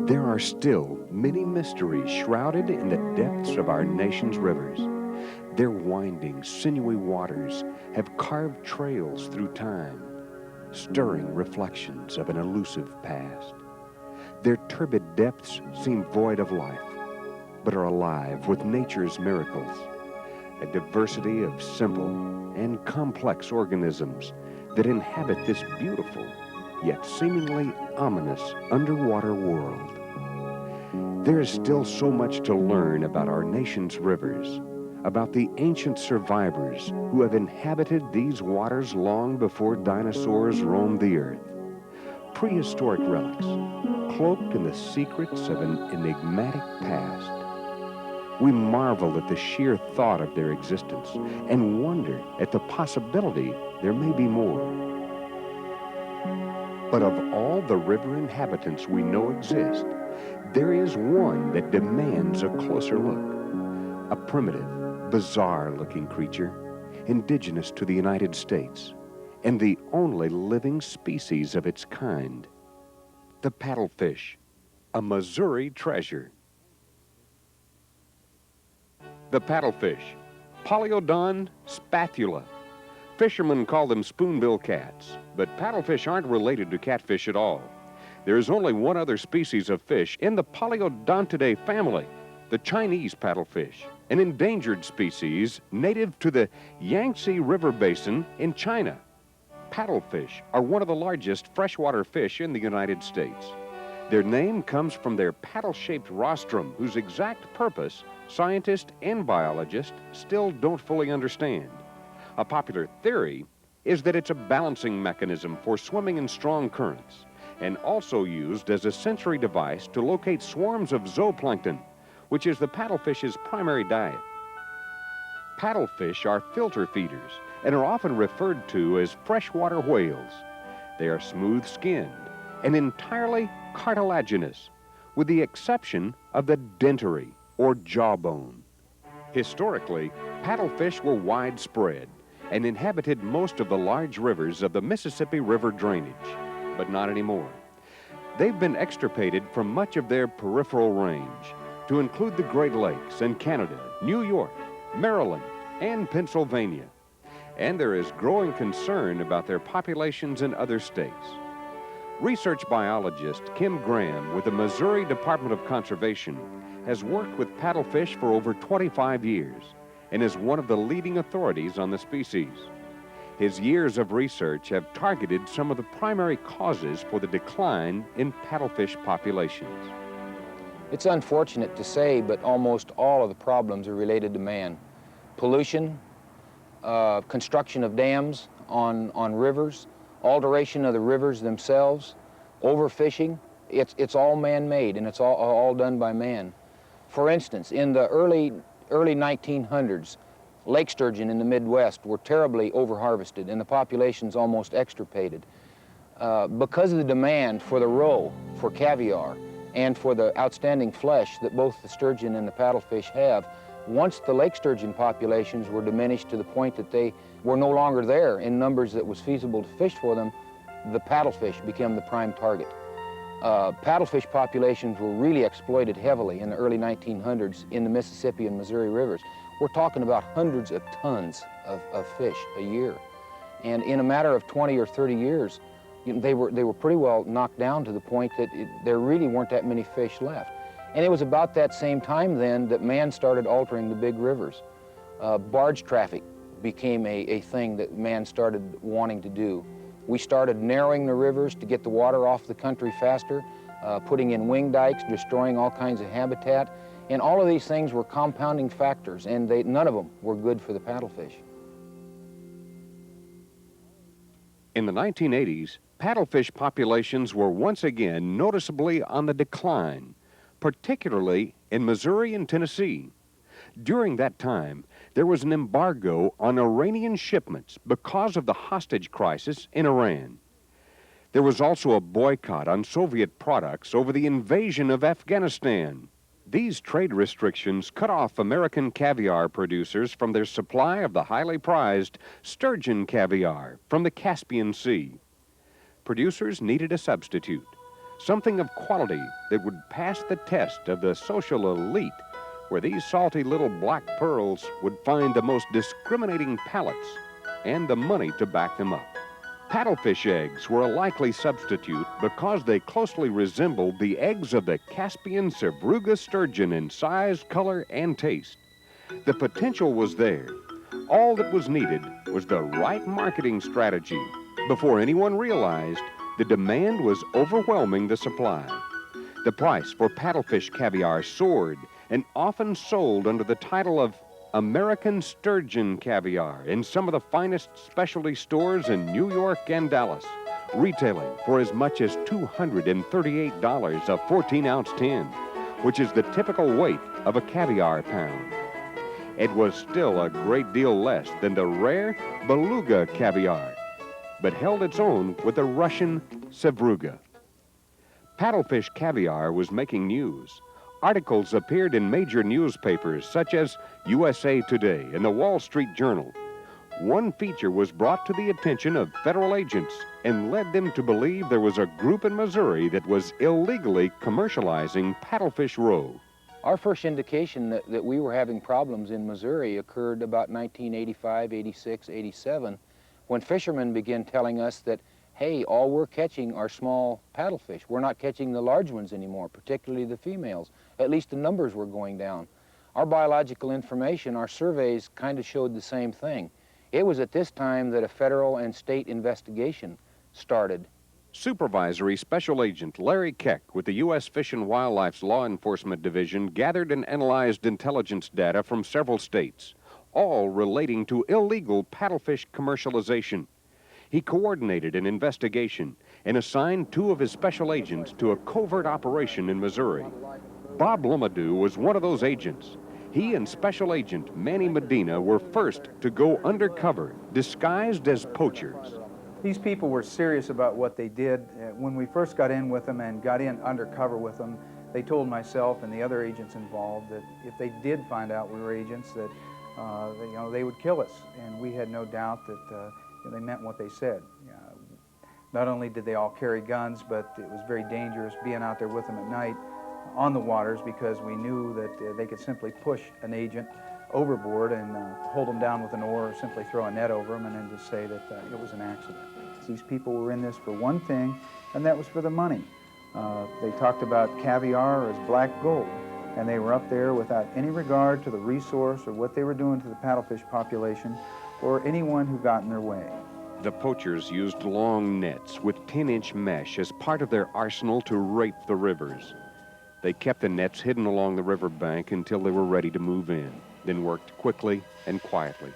There are still many mysteries shrouded in the depths of our nation's rivers. Their winding, sinewy waters have carved trails through time, stirring reflections of an elusive past. Their turbid depths seem void of life, but are alive with nature's miracles, a diversity of simple and complex organisms that inhabit this beautiful, yet seemingly ominous underwater world. There is still so much to learn about our nation's rivers, about the ancient survivors who have inhabited these waters long before dinosaurs roamed the earth. Prehistoric relics, cloaked in the secrets of an enigmatic past. We marvel at the sheer thought of their existence and wonder at the possibility there may be more. But of all the river inhabitants we know exist, there is one that demands a closer look. A primitive, bizarre-looking creature, indigenous to the United States, and the only living species of its kind. The paddlefish, a Missouri treasure. The paddlefish, Poliodon spathula. Fishermen call them spoonbill cats, but paddlefish aren't related to catfish at all. There is only one other species of fish in the Poliodontidae family, the Chinese paddlefish, an endangered species native to the Yangtze River Basin in China. Paddlefish are one of the largest freshwater fish in the United States. Their name comes from their paddle-shaped rostrum, whose exact purpose scientists and biologists still don't fully understand. A popular theory is that it's a balancing mechanism for swimming in strong currents, and also used as a sensory device to locate swarms of zooplankton, which is the paddlefish's primary diet. Paddlefish are filter feeders and are often referred to as freshwater whales. They are smooth-skinned and entirely cartilaginous, with the exception of the dentary, or jawbone. Historically, paddlefish were widespread and inhabited most of the large rivers of the Mississippi River drainage, but not anymore. They've been extirpated from much of their peripheral range, to include the Great Lakes and Canada, New York, Maryland, and Pennsylvania. And there is growing concern about their populations in other states. Research biologist Kim Graham with the Missouri Department of Conservation has worked with paddlefish for over 25 years and is one of the leading authorities on the species. His years of research have targeted some of the primary causes for the decline in paddlefish populations. It's unfortunate to say, but almost all of the problems are related to man. Pollution, construction of dams on rivers, alteration of the rivers themselves, overfishing. It's all man-made, and it's all done by man. For instance, in the early 1900s, lake sturgeon in the Midwest were terribly overharvested, and the populations almost extirpated. Because of the demand for the roe, for caviar, and for the outstanding flesh that both the sturgeon and the paddlefish have, once the lake sturgeon populations were diminished to the point that they were no longer there in numbers that was feasible to fish for them, the paddlefish became the prime target. Paddlefish populations were really exploited heavily in the early 1900s in the Mississippi and Missouri rivers. We're talking about hundreds of tons of fish a year. And in a matter of 20 or 30 years, they were pretty well knocked down to the point that there really weren't that many fish left. And it was about that same time then that man started altering the big rivers. Barge traffic became a thing that man started wanting to do. We started narrowing the rivers to get the water off the country faster, putting in wing dikes, destroying all kinds of habitat. And all of these things were compounding factors, and none of them were good for the paddlefish. In the 1980s, paddlefish populations were once again noticeably on the decline, particularly in Missouri and Tennessee. During that time, there was an embargo on Iranian shipments because of the hostage crisis in Iran. There was also a boycott on Soviet products over the invasion of Afghanistan. These trade restrictions cut off American caviar producers from their supply of the highly prized sturgeon caviar from the Caspian Sea. Producers needed a substitute. something of quality that would pass the test of the social elite, where these salty little black pearls would find the most discriminating palates and the money to back them up. Paddlefish eggs were a likely substitute because they closely resembled the eggs of the Caspian Sevruga sturgeon in size, color, and taste. The potential was there. All that was needed was the right marketing strategy. Before anyone realized, the demand was overwhelming the supply. The price for paddlefish caviar soared and often sold under the title of American Sturgeon Caviar in some of the finest specialty stores in New York and Dallas, retailing for as much as $238 a 14-ounce tin, which is the typical weight of a caviar pound. It was still a great deal less than the rare Beluga caviar, but held its own with the Russian Sevruga. Paddlefish caviar was making news. Articles appeared in major newspapers such as USA Today and the Wall Street Journal. One feature was brought to the attention of federal agents and led them to believe there was a group in Missouri that was illegally commercializing paddlefish roe. Our first indication that we were having problems in Missouri occurred about 1985, 86, 87, when fishermen began telling us that, hey, all we're catching are small paddlefish. We're not catching the large ones anymore, particularly the females. At least the numbers were going down. Our biological information, our surveys kind of showed the same thing. It was at this time that a federal and state investigation started. Supervisory Special Agent Larry Keck with the U.S. Fish and Wildlife's Law Enforcement Division gathered and analyzed intelligence data from several states, all relating to illegal paddlefish commercialization. He coordinated an investigation and assigned 2 of his special agents to a covert operation in Missouri. Bob Lumadou was one of those agents. He and Special Agent Manny Medina were first to go undercover, disguised as poachers. These people were serious about what they did. When we first got in with them and got in undercover with them, they told myself and the other agents involved that if they did find out we were agents, that they would kill us. And we had no doubt that they meant what they said. Not only did they all carry guns, but it was very dangerous being out there with them at night on the waters, because we knew that they could simply push an agent overboard and hold them down with an oar, or simply throw a net over them and then just say that it was an accident. These people were in this for one thing, and that was for the money. They talked about caviar as black gold, and they were up there without any regard to the resource or what they were doing to the paddlefish population or anyone who got in their way. The poachers used long nets with 10-inch mesh as part of their arsenal to rape the rivers. They kept the nets hidden along the riverbank until they were ready to move in, then worked quickly and quietly,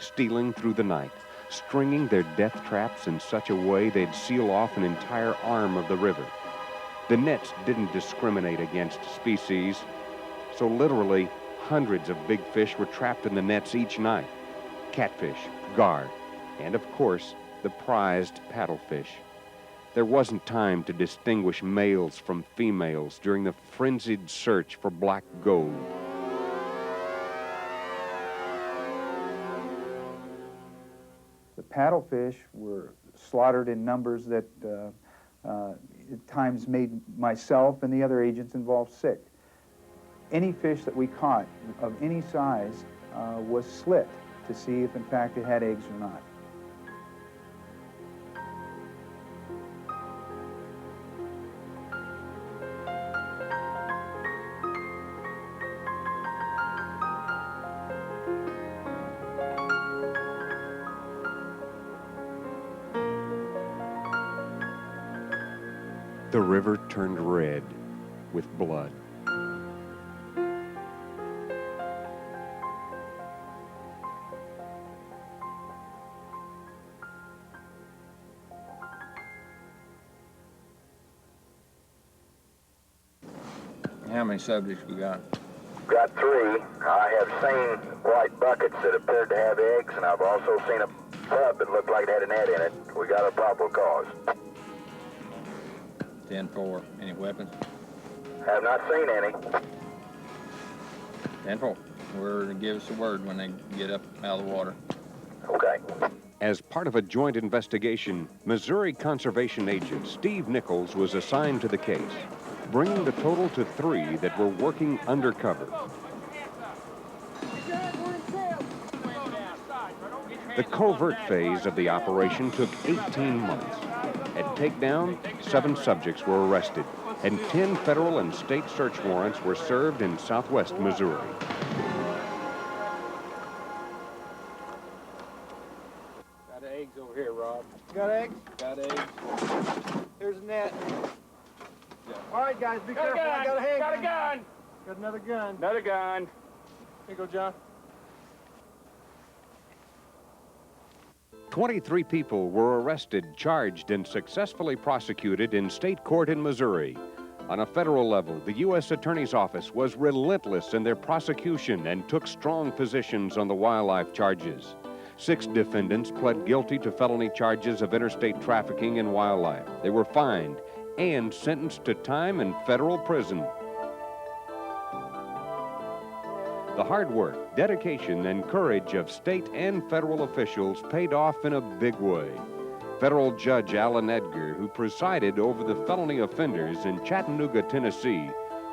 stealing through the night, stringing their death traps in such a way they'd seal off an entire arm of the river. The nets didn't discriminate against species, so literally hundreds of big fish were trapped in the nets each night. Catfish, gar, and of course, the prized paddlefish. There wasn't time to distinguish males from females during the frenzied search for black gold. The paddlefish were slaughtered in numbers that at times made myself and the other agents involved sick. Any fish that we caught of any size was slit to see if in fact it had eggs or not. The river turned red with blood. How many subjects we got? Got 3. I have seen white buckets that appeared to have eggs, and I've also seen a tub that looked like it had a net in it. We got a probable cause. 10-4. Any weapons? Have not seen any. 10-4. Give us a word when they get up out of the water. Okay. As part of a joint investigation, Missouri conservation agent Steve Nichols was assigned to the case, bringing the total to 3 that were working undercover. The covert phase of the operation took 18 months. At takedown, 7 subjects were arrested, and 10 federal and state search warrants were served in southwest Missouri. Got eggs over here, Rob. Got eggs? Got eggs. Here's a net. All right, guys, be careful. I got a egg. Got a gun! Got another gun. Another gun. Here you go, John. 23 people were arrested, charged, and successfully prosecuted in state court in Missouri. On a federal level, the U.S. Attorney's Office was relentless in their prosecution and took strong positions on the wildlife charges. 6 defendants pled guilty to felony charges of interstate trafficking in wildlife. They were fined and sentenced to time in federal prison. The hard work, dedication, and courage of state and federal officials paid off in a big way. Federal Judge Alan Edgar, who presided over the felony offenders in Chattanooga, Tennessee,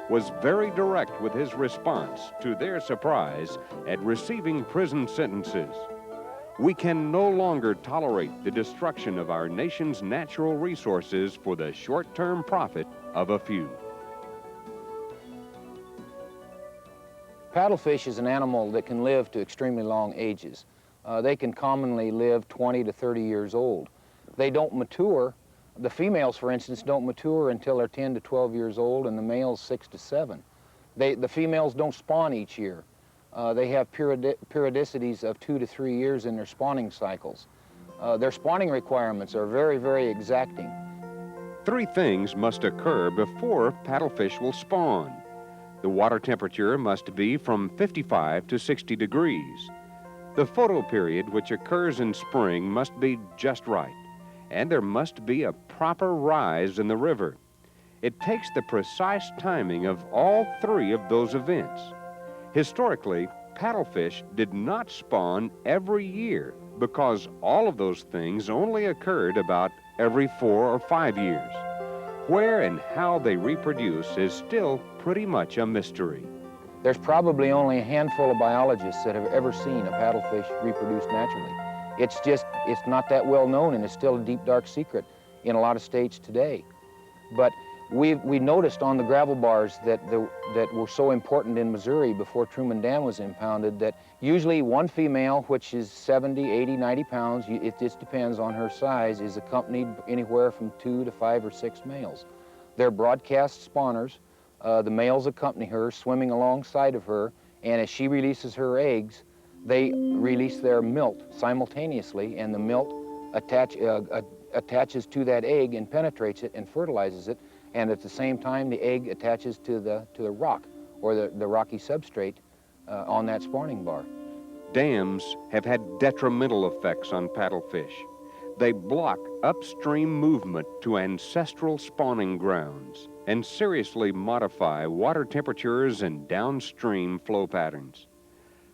was very direct with his response to their surprise at receiving prison sentences. We can no longer tolerate the destruction of our nation's natural resources for the short-term profit of a few. Paddlefish is an animal that can live to extremely long ages. They can commonly live 20 to 30 years old. They don't mature. The females, for instance, don't mature until they're 10 to 12 years old, and the males 6 to 7. The females don't spawn each year. They have periodicities of 2 to 3 years in their spawning cycles. Their spawning requirements are very, very exacting. 3 things must occur before paddlefish will spawn. The water temperature must be from 55 to 60 degrees. The photoperiod, which occurs in spring, must be just right, and there must be a proper rise in the river. It takes the precise timing of all 3 of those events. Historically, paddlefish did not spawn every year because all of those things only occurred about every 4 or 5 years. Where and how they reproduce is still pretty much a mystery. There's probably only a handful of biologists that have ever seen a paddlefish reproduce naturally. It's not that well known, and it's still a deep, dark secret in a lot of states today. But we noticed on the gravel bars that were so important in Missouri before Truman Dam was impounded that usually one female, which is 70, 80, 90 pounds, it just depends on her size, is accompanied anywhere from 2 to 5 or 6 males. They're broadcast spawners. The males accompany her, swimming alongside of her, and as she releases her eggs, they release their milt simultaneously, and the milt attaches to that egg and penetrates it and fertilizes it, and at the same time the egg attaches to the rock or the rocky substrate on that spawning bar. Dams have had detrimental effects on paddlefish. They block upstream movement to ancestral spawning grounds and seriously modify water temperatures and downstream flow patterns.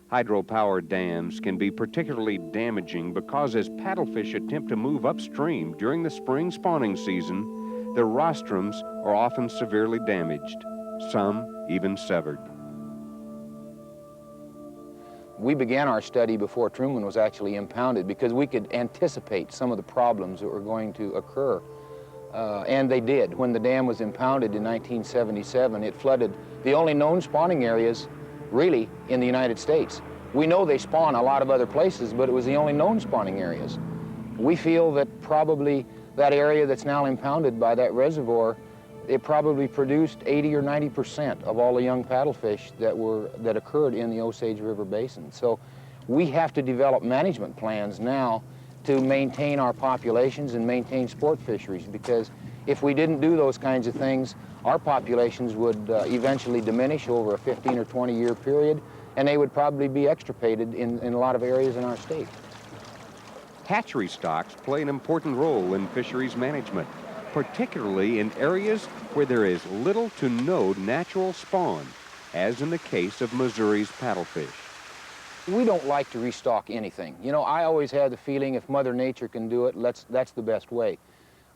Hydropower dams can be particularly damaging because as paddlefish attempt to move upstream during the spring spawning season, their rostrums are often severely damaged, some even severed. We began our study before Truman was actually impounded because we could anticipate some of the problems that were going to occur. And they did. When the dam was impounded in 1977, it flooded the only known spawning areas really in the United States. We know they spawn a lot of other places, but it was the only known spawning areas. We feel that probably that area that's now impounded by that reservoir, it probably produced 80 or 90% of all the young paddlefish that occurred in the Osage River Basin. So we have to develop management plans now to maintain our populations and maintain sport fisheries, because if we didn't do those kinds of things, our populations would eventually diminish over a 15 or 20 year period, and they would probably be extirpated in a lot of areas in our state. Hatchery stocks play an important role in fisheries management, particularly in areas where there is little to no natural spawn, as in the case of Missouri's paddlefish. We don't like to restock anything. You know, I always had the feeling if Mother Nature can do it, that's the best way.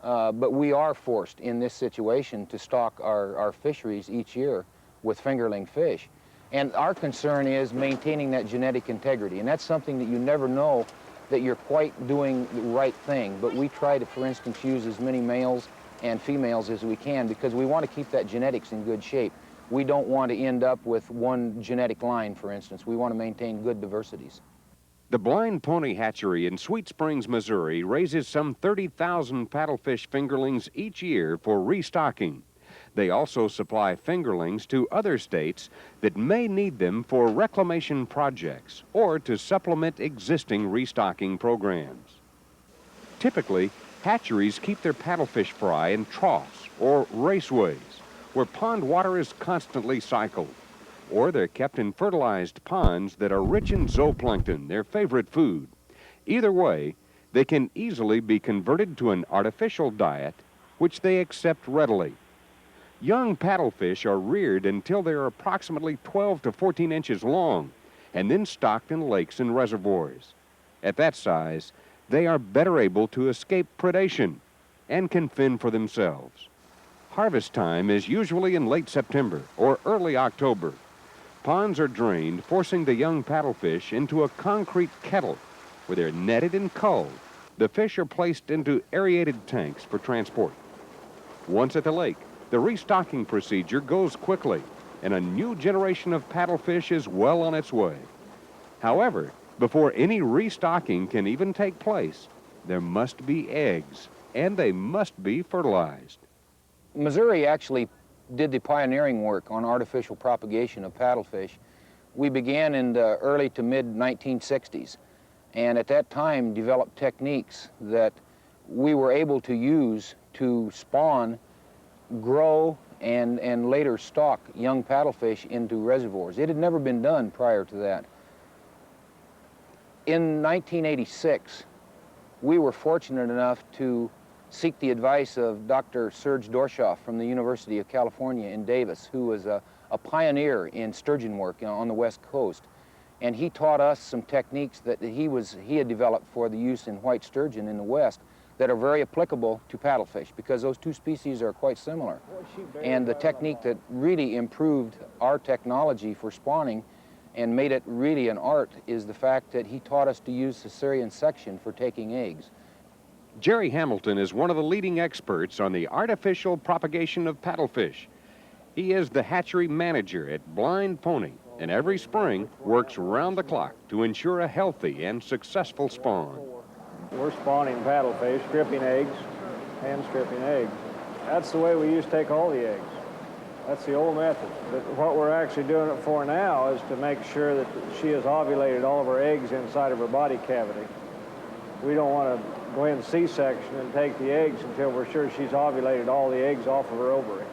But we are forced in this situation to stock our fisheries each year with fingerling fish. And our concern is maintaining that genetic integrity. And that's something that you never know that you're quite doing the right thing. But we try to, for instance, use as many males and females as we can because we want to keep that genetics in good shape. We don't want to end up with one genetic line, for instance. We want to maintain good diversities. The Blind Pony Hatchery in Sweet Springs, Missouri raises some 30,000 paddlefish fingerlings each year for restocking. They also supply fingerlings to other states that may need them for reclamation projects or to supplement existing restocking programs. Typically, hatcheries keep their paddlefish fry in troughs or raceways where pond water is constantly cycled, or they're kept in fertilized ponds that are rich in zooplankton, their favorite food. Either way, they can easily be converted to an artificial diet, which they accept readily. Young paddlefish are reared until they are approximately 12 to 14 inches long, and then stocked in lakes and reservoirs. At that size, they are better able to escape predation and can fend for themselves. Harvest time is usually in late September or early October. Ponds are drained, forcing the young paddlefish into a concrete kettle where they're netted and culled. The fish are placed into aerated tanks for transport. Once at the lake, the restocking procedure goes quickly, and a new generation of paddlefish is well on its way. However, before any restocking can even take place, there must be eggs, and they must be fertilized. Missouri actually did the pioneering work on artificial propagation of paddlefish. We began in the early to mid 1960s, and at that time developed techniques that we were able to use to spawn, grow, and later stock young paddlefish into reservoirs. It had never been done prior to that. In 1986, we were fortunate enough to seek the advice of Dr. Serge Dorshoff from the University of California in Davis, who was a pioneer in sturgeon work on the West Coast. And he taught us some techniques that he had developed for the use in white sturgeon in the West that are very applicable to paddlefish because those two species are quite similar. And the technique that really improved our technology for spawning and made it really an art is the fact that he taught us to use cesarean section for taking eggs. Jerry Hamilton is one of the leading experts on the artificial propagation of paddlefish. He is the hatchery manager at Blind Pony, and every spring works round the clock to ensure a healthy and successful spawn. We're spawning paddlefish, stripping eggs, hand stripping eggs. That's the way we used to take all the eggs. That's the old method. But what we're actually doing it for now is to make sure that she has ovulated all of her eggs inside of her body cavity. We don't want to go in C-section and take the eggs until we're sure she's ovulated all the eggs off of her ovary.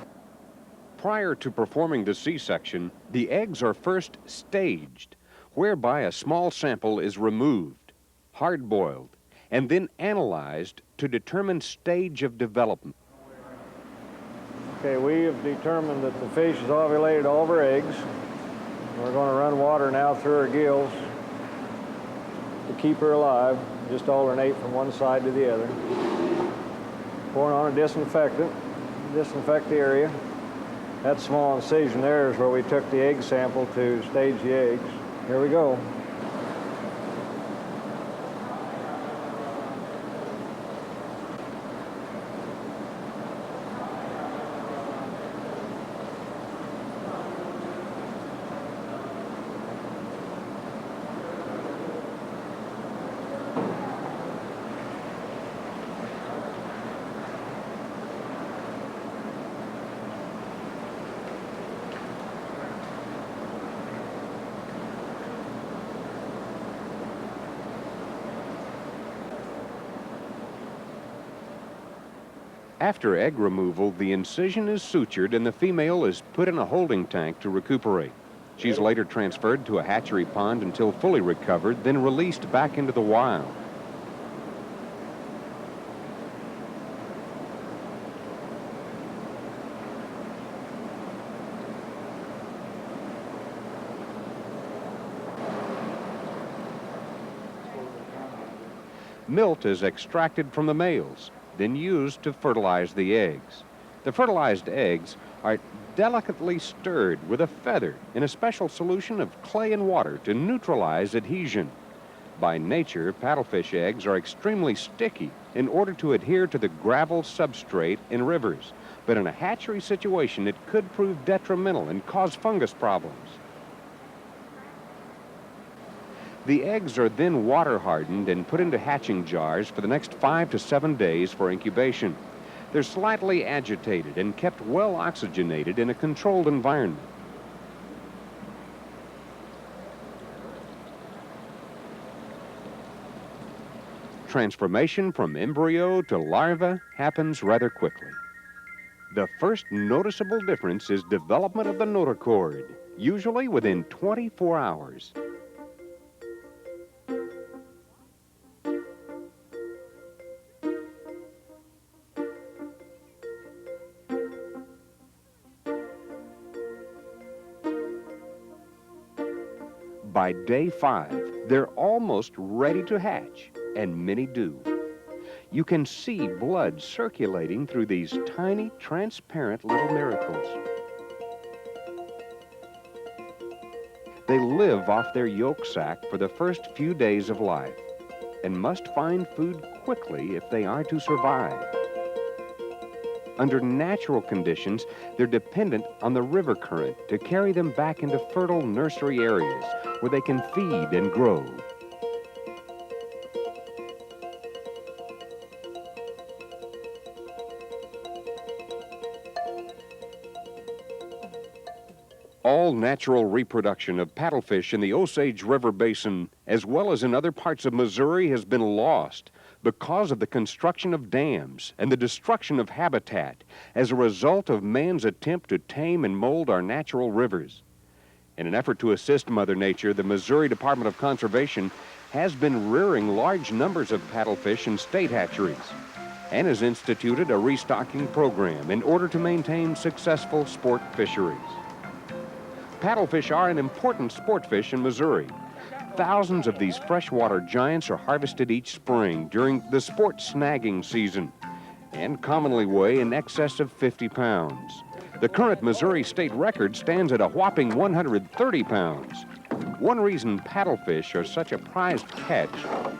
Prior to performing the C-section, the eggs are first staged, whereby a small sample is removed, hard-boiled, and then analyzed to determine stage of development. Okay, we have determined that the fish has ovulated all of her eggs. We're going to run water now through her gills to keep her alive, just alternate from one side to the other. Pouring on a disinfectant, disinfect the area. That small incision there is where we took the egg sample to stage the eggs. Here we go. After egg removal, the incision is sutured and the female is put in a holding tank to recuperate. She's later transferred to a hatchery pond until fully recovered, then released back into the wild. Milt is extracted from the males, then used to fertilize the eggs. The fertilized eggs are delicately stirred with a feather in a special solution of clay and water to neutralize adhesion. By nature, paddlefish eggs are extremely sticky in order to adhere to the gravel substrate in rivers, but in a hatchery situation, it could prove detrimental and cause fungus problems. The eggs are then water hardened and put into hatching jars for the next 5 to 7 days for incubation. They're slightly agitated and kept well oxygenated in a controlled environment. Transformation from embryo to larva happens rather quickly. The first noticeable difference is development of the notochord, usually within 24 hours. By day 5, they're almost ready to hatch, and many do. You can see blood circulating through these tiny, transparent little miracles. They live off their yolk sac for the first few days of life and must find food quickly if they are to survive. Under natural conditions, they're dependent on the river current to carry them back into fertile nursery areas where they can feed and grow. All natural reproduction of paddlefish in the Osage River Basin, as well as in other parts of Missouri, has been lost because of the construction of dams and the destruction of habitat as a result of man's attempt to tame and mold our natural rivers. In an effort to assist Mother Nature, the Missouri Department of Conservation has been rearing large numbers of paddlefish in state hatcheries and has instituted a restocking program in order to maintain successful sport fisheries. Paddlefish are an important sport fish in Missouri. Thousands of these freshwater giants are harvested each spring during the sport snagging season and commonly weigh in excess of 50 pounds. The current Missouri state record stands at a whopping 130 pounds. One reason paddlefish are such a prized catch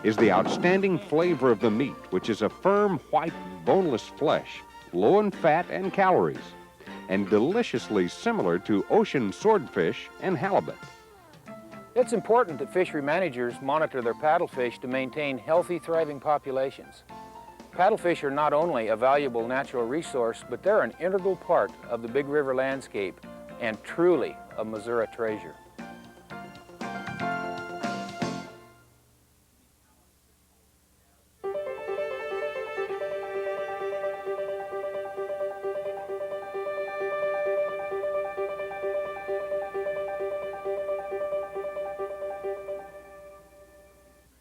is the outstanding flavor of the meat, which is a firm, white, boneless flesh, low in fat and calories, and deliciously similar to ocean swordfish and halibut. It's important that fishery managers monitor their paddlefish to maintain healthy, thriving populations. Paddlefish are not only a valuable natural resource, but they're an integral part of the Big River landscape and truly a Missouri treasure.